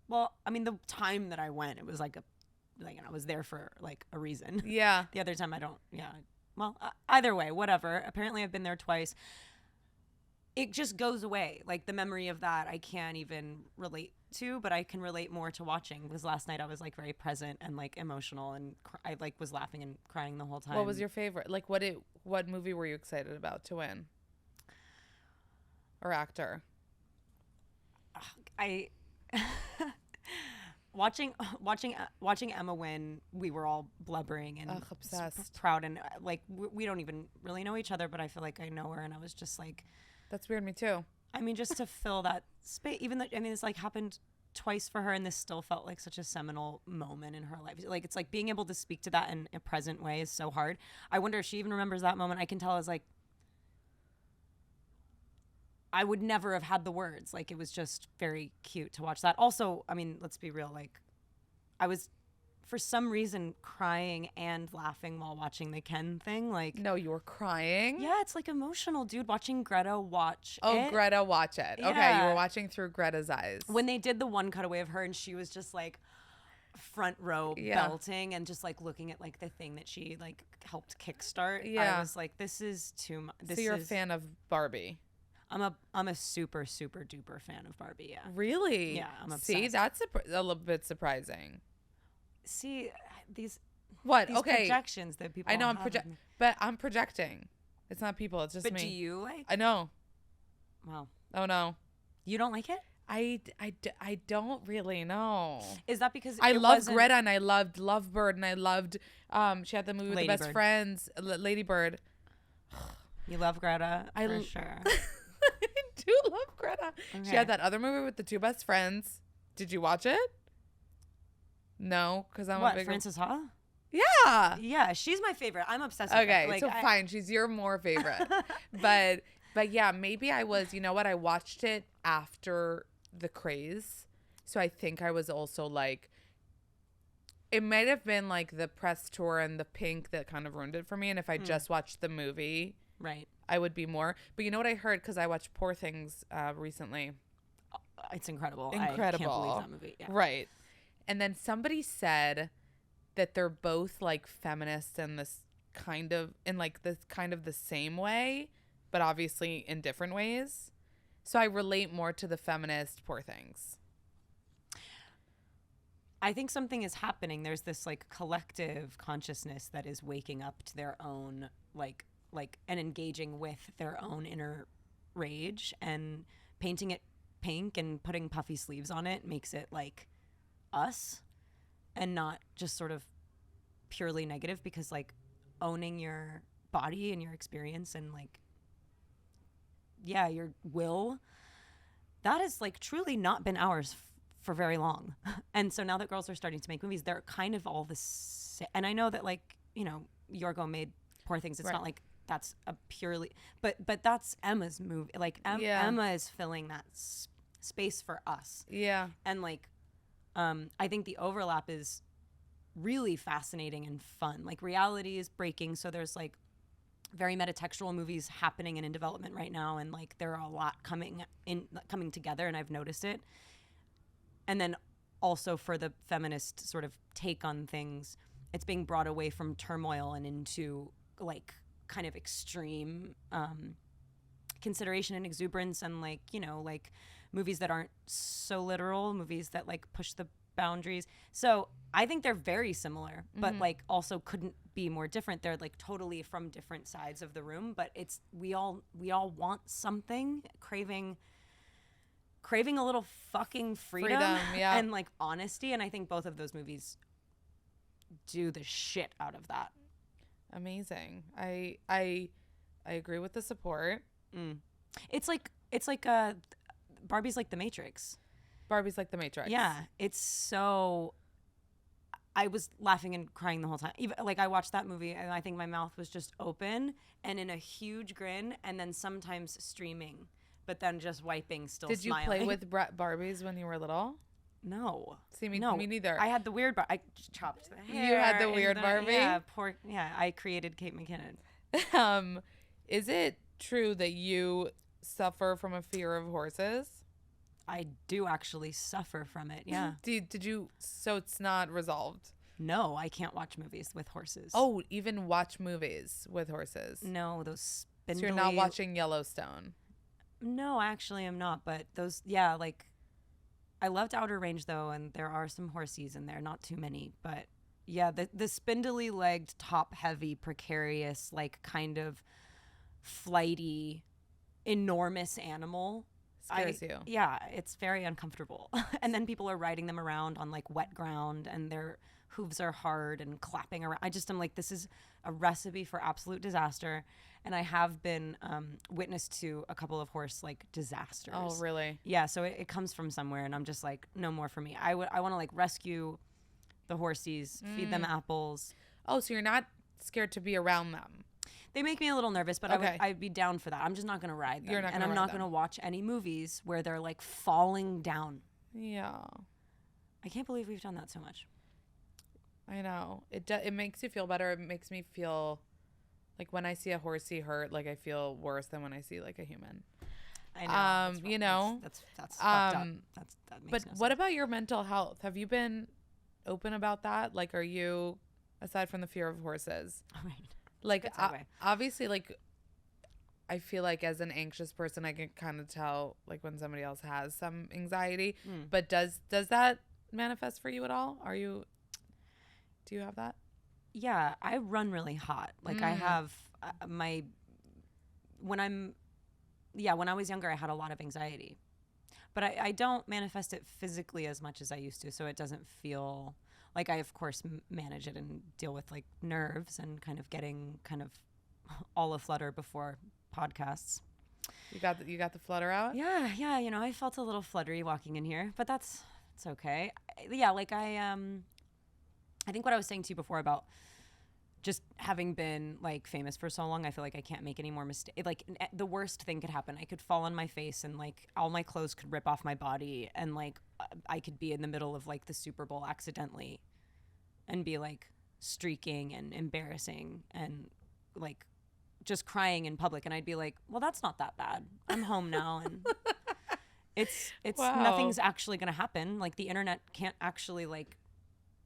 Well, I mean, the time that I went, it was like I was there for like a reason. Yeah. The other time I don't... Yeah. Well, either way, whatever. Apparently I've been there twice. It just goes away. Like the memory of that I can't even relate to, but I can relate more to watching, because last night I was like very present and like emotional, and I like was laughing and crying the whole time. What was your favorite? Like what movie were you excited about to win? Or actor? Watching Emma win, we were all blubbering and obsessed, proud, and like we don't even really know each other, but I feel like I know her, and I was just like, that's weird. Me too. I mean, just to fill that space, even though, I mean, it's like happened twice for her, and this still felt like such a seminal moment in her life. Like, it's like being able to speak to that in a present way is so hard. I wonder if she even remembers that moment. I can tell, as like, I would never have had the words. Like, it was just very cute to watch that. Also, I mean, let's be real. Like, I was, for some reason, crying and laughing while watching the Ken thing. Like, no, you were crying? Yeah, it's like emotional, dude. Watching Greta watch it. Oh, Greta watch it. Yeah. Okay, you were watching through Greta's eyes. When they did the one cutaway of her and she was just like front row belting and just like looking at like the thing that she like helped kickstart. I was like, this is too much. So you're a fan of Barbie? I'm a super, super duper fan of Barbie, yeah. Really? Yeah, I'm obsessed. See, that's a little bit surprising. See, these projections that people I know but I'm projecting. It's not people, it's just me. But do you like? I know. Wow. Oh no. You don't like it? I don't really know. Is that because I loved Greta, and I loved Lovebird, and I loved she had the movie with the Best Friends, Lady Bird. You love Greta for sure. I do love Greta. Okay. She had that other movie with the two best friends. Did you watch it? No, because I'm a big Frances Ha? Yeah, she's my favorite. I'm obsessed with her. Okay, like, so fine, she's your more favorite. but yeah, maybe I was. You know what? I watched it after the craze, so I think I was also like, it might have been like the press tour and the pink that kind of ruined it for me. And if I just watched the movie, right, I would be more. But you know what I heard, because I watched Poor Things recently. It's incredible. I can't believe that movie. Yeah. Right. And then somebody said that they're both like feminists in this kind of the same way, but obviously in different ways. So I relate more to the feminist Poor Things. I think something is happening. There's this like collective consciousness that is waking up to their own like and engaging with their own inner rage, and painting it pink and putting puffy sleeves on it makes it like us and not just sort of purely negative, because like owning your body and your experience and like your will, that has like truly not been ours for very long. And so now that girls are starting to make movies, they're kind of all the same. And I know that like, you know, Yorgo made Poor Things. It's not like that's a purely, but that's Emma's movie. Like Emma is filling that space for us. Yeah. And like, I think the overlap is really fascinating and fun. Like reality is breaking. So there's like very metatextual movies happening and in development right now. And like, there are a lot coming together, and I've noticed it. And then also for the feminist sort of take on things, it's being brought away from turmoil and into like kind of extreme consideration and exuberance, and like, you know, like movies that aren't so literal, movies that like push the boundaries. So I think they're very similar, but like also couldn't be more different. They're like totally from different sides of the room, but it's we all want something, craving a little fucking freedom yeah. and like honesty, and I think both of those movies do the shit out of that. Amazing. I agree with the support. It's like Barbie's like the Matrix. Barbie's like the Matrix. Yeah, it's so. I was laughing and crying the whole time. Even like I watched that movie and I think my mouth was just open and in a huge grin, and then sometimes streaming, but then just wiping, still Did smiling. you play with Barbies when you were little? No. See, me neither. I had the weird I chopped the hair. You had the weird Barbie? Yeah, I created Kate McKinnon. Is it true that you suffer from a fear of horses? I do actually suffer from it, yeah. Did you, so it's not resolved? No, I can't watch movies with horses. Oh, even watch movies with horses? No, those spindly... So you're not watching Yellowstone? No, actually I'm not, but those, yeah, like, I loved Outer Range though, and there are some horsies in there, not too many, but yeah, the spindly-legged, top-heavy, precarious, like, kind of flighty, enormous animal... Scares you. Yeah, it's very uncomfortable. And then people are riding them around on like wet ground and their hooves are hard and clapping around. I'm like, this is a recipe for absolute disaster. And I have been witness to a couple of horse like disasters. Oh, really? Yeah, so it comes from somewhere, and I'm just like, no more for me. I want to like rescue the horsies, feed them apples. Oh, so you're not scared to be around them? They make me a little nervous, but okay. I'd be down for that. I'm just not going to ride them. You're not gonna and I'm ride not them. going to watch any movies where they're like falling down. Yeah. I can't believe we've done that so much. I know. It makes you feel better. It makes me feel like when I see a horsey hurt, like I feel worse than when I see like a human. I know. You know. That's fucked up. That makes but no what sense. about your mental health? Have you been open about that? Like, are you, aside from the fear of horses? All right. Like, segue. obviously, like, I feel like as an anxious person, I can kind of tell, like, when somebody else has some anxiety. But does that manifest for you at all? Do you have that? Yeah, I run really hot. Like, I have when I was younger, I had a lot of anxiety. But I don't manifest it physically as much as I used to, so it doesn't feel... Like, I, of course, manage it and deal with, like, nerves and kind of getting kind of all aflutter before podcasts. You got the flutter out? Yeah. You know, I felt a little fluttery walking in here, but it's okay. Yeah, like, I think what I was saying to you before about just having been, like, famous for so long, I feel like I can't make any more mistakes. Like, the worst thing could happen. I could fall on my face and, like, all my clothes could rip off my body, and, like, I could be in the middle of, like, the Super Bowl accidentally and be, like, streaking and embarrassing and, like, just crying in public. And I'd be like, well, that's not that bad. I'm home now. And it's wow. Nothing's actually going to happen. Like, the internet can't actually, like,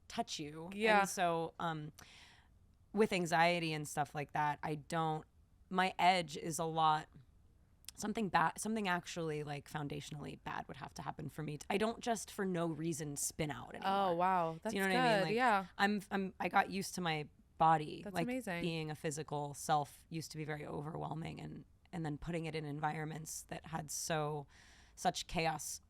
touch you. Yeah. And so, with anxiety and stuff like that, my edge is a lot, something actually like foundationally bad would have to happen for me. I don't just for no reason spin out anymore. Oh, wow. That's Do you know good. what I mean? Like, yeah. I got used to my body. That's like, amazing. Being a physical self used to be very overwhelming, and then putting it in environments that had such chaos,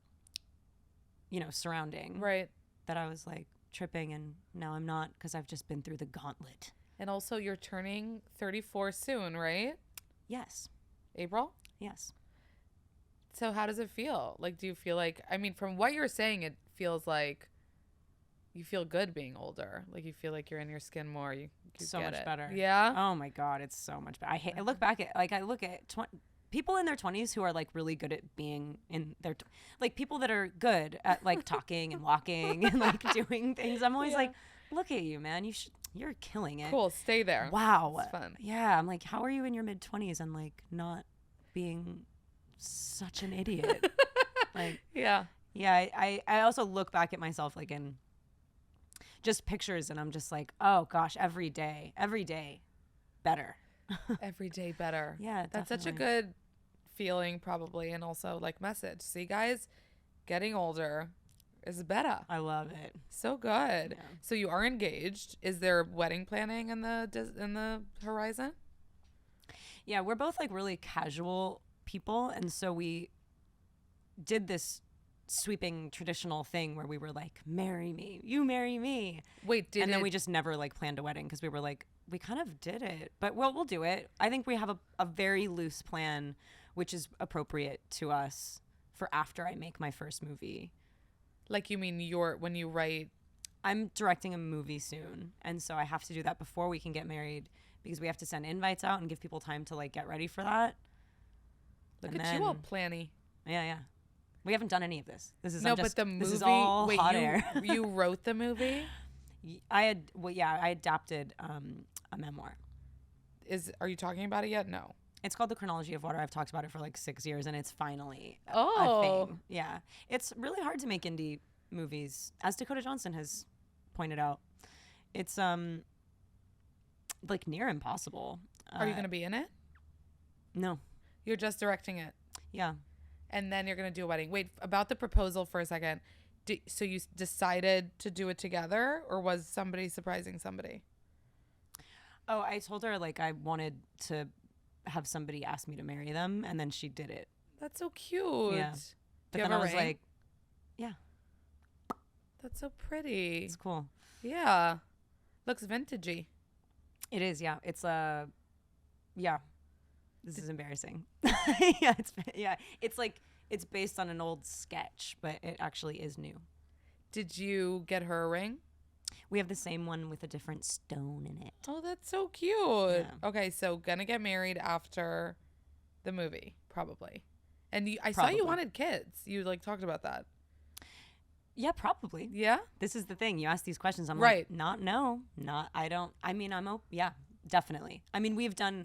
you know, surrounding. Right. That I was like tripping, and now I'm not, because I've just been through the gauntlet. And also, you're turning 34 soon, right? Yes. April? Yes. So how does it feel? Like, do you feel like, I mean, from what you're saying, it feels like you feel good being older. Like, you feel like you're in your skin more. You so get much it. better. Yeah? Oh my God, it's so much better. I look at people in their 20s who are like really good at being in their, like people that are good at like talking and walking and like doing things. I'm always like, look at you, man. You're killing it. Cool. Stay there. Wow. It's fun. Yeah. I'm like, how are you in your mid 20s and like not being such an idiot? Like, yeah. Yeah, I also look back at myself like in just pictures, and I'm just like, oh gosh, every day better. Every day better. Yeah, that's such a definitely. good feeling, probably, and also like message. See, guys, getting older is better. I love it. So good. Yeah. So you are engaged. Is there wedding planning in the horizon? Yeah, we're both like really casual people, and so we did this sweeping traditional thing where we were like, marry me, you marry me. Wait, and then we just never like planned a wedding because we were like, we kind of did it, but we'll do it. I think we have a very loose plan, which is appropriate to us for after I make my first movie. Like, you mean when you write? I'm directing a movie soon, and so I have to do that before we can get married because we have to send invites out and give people time to like get ready for that. Look at you all planny. Yeah. We haven't done any of this. This is but the movie. This is all hot air. You wrote the movie? I adapted a memoir. Are you talking about it yet? No. It's called The Chronology of Water. I've talked about it for like 6 years, and it's finally a thing. Yeah, it's really hard to make indie movies, as Dakota Johnson has pointed out. It's like near impossible. Are you going to be in it? No. You're just directing it. Yeah. And then you're going to do a wedding. Wait, about the proposal for a second. So you decided to do it together, or was somebody surprising somebody? Oh, I told her like I wanted to have somebody ask me to marry them, and then she did it. That's so cute. Yeah. But then I was like, yeah. That's so pretty. It's cool. Yeah. Looks vintagey. It is, yeah. It's yeah. This is embarrassing. It's like it's based on an old sketch, but it actually is new. Did you get her a ring? We have the same one with a different stone in it. Oh, that's so cute. Yeah. Okay, so gonna get married after the movie, probably. And I saw you wanted kids. You like talked about that. Yeah, probably. Yeah? This is the thing. You ask these questions. I'm right. Yeah, definitely. I mean, we've done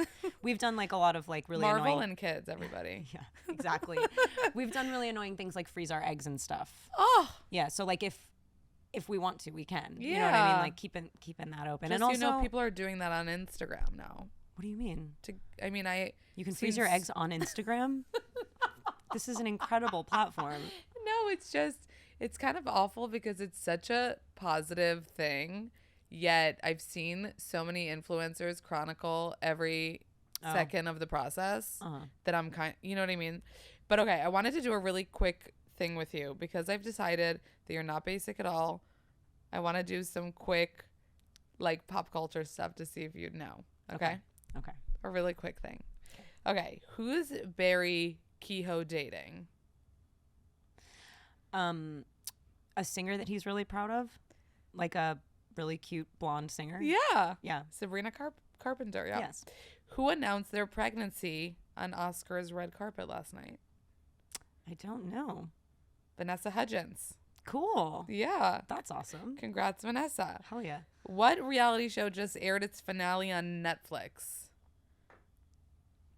like a lot of like really Marvel annoying and kids, everybody. Yeah, exactly. We've done really annoying things like freeze our eggs and stuff. Oh. Yeah, so like if we want to, we can. Yeah. You know what I mean? Like keeping that open. Just, and also, people are doing that on Instagram now. What do you mean? You can freeze your eggs on Instagram? This is an incredible platform. No, it's kind of awful because it's such a positive thing. Yet I've seen so many influencers chronicle every second of the process that I'm you know what I mean? But okay, I wanted to do a really quick thing with you because I've decided that you're not basic at all. I want to do some quick like pop culture stuff to see if you'd know. Okay? Okay. A really quick thing. Okay, who's Barry Kehoe dating? A singer that he's really proud of, like a really cute blonde singer. Yeah. Sabrina Carpenter. Yeah. Yes. Who announced their pregnancy on Oscar's red carpet last night? I don't know. Vanessa Hudgens. Cool. Yeah. That's awesome. Congrats, Vanessa. Hell yeah. What reality show just aired its finale on Netflix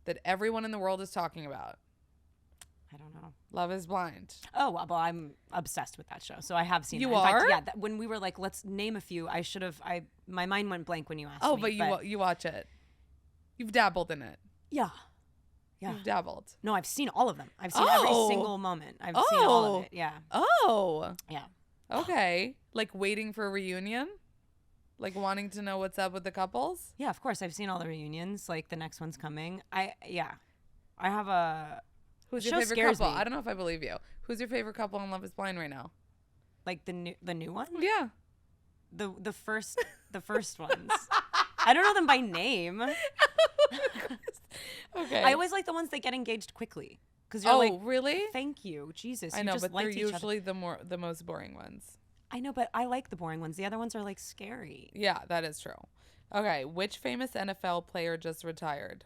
that everyone in the world is talking about? I don't know. Love is Blind. Oh, well, I'm obsessed with that show. So I have seen it. You In are? fact, yeah, when we were like, let's name a few, my mind went blank when you asked me. Oh, but you watch it. You've dabbled in it. Yeah. Yeah. You've dabbled. No, I've seen all of them. I've seen every single moment. I've seen all of it. Yeah. Oh. Yeah. Okay. Like waiting for a reunion? Like wanting to know what's up with the couples? Yeah, of course. I've seen all the reunions. Like the next one's coming. I have a... Who's your favorite couple? I don't know if I believe you. Who's your favorite couple on Love is Blind right now? Like the new one? Yeah. The first ones. I don't know them by name. Okay. I always like the ones that get engaged quickly. Because you're like, really? Thank you, Jesus. I know, but they're usually the most boring ones. I know, but I like the boring ones. The other ones are like scary. Yeah, that is true. Okay, which famous NFL player just retired?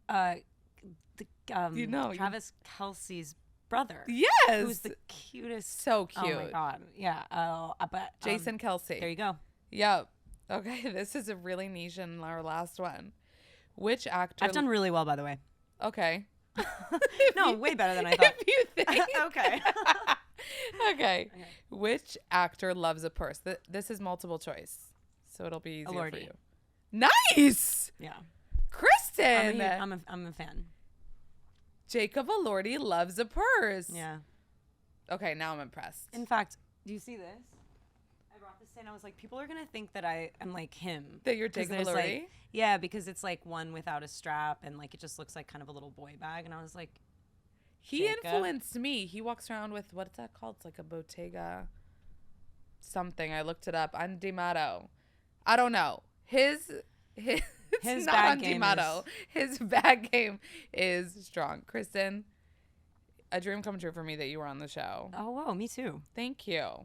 Travis Kelce's brother. Yes. Who's the cutest. So cute. Oh my God. Yeah. But Jason Kelce. There you go. Yep. Okay, this is a really niche and our last one. Which actor? I've done really well, by the way. Okay. No, way better than I thought. If you think. Okay. Okay. Which actor loves a purse? This is multiple choice, so it'll be easier for you. Nice. Yeah. Kristen. I'm a fan. Jacob Elordi loves a purse. Yeah. Okay, now I'm impressed. In fact, do you see this? I brought this in. I was like, people are going to think that I am like him. That you're Jacob Elordi? Like, yeah, because it's like one without a strap and like it just looks like kind of a little boy bag. And I was like, he influenced me. He walks around with, what's that called? It's like a Bottega something. I looked it up. On D'Amato. I don't know. His not on D'Amato. His bag game is strong. Kristen, a dream come true for me that you were on the show. Oh, whoa, me too. Thank you.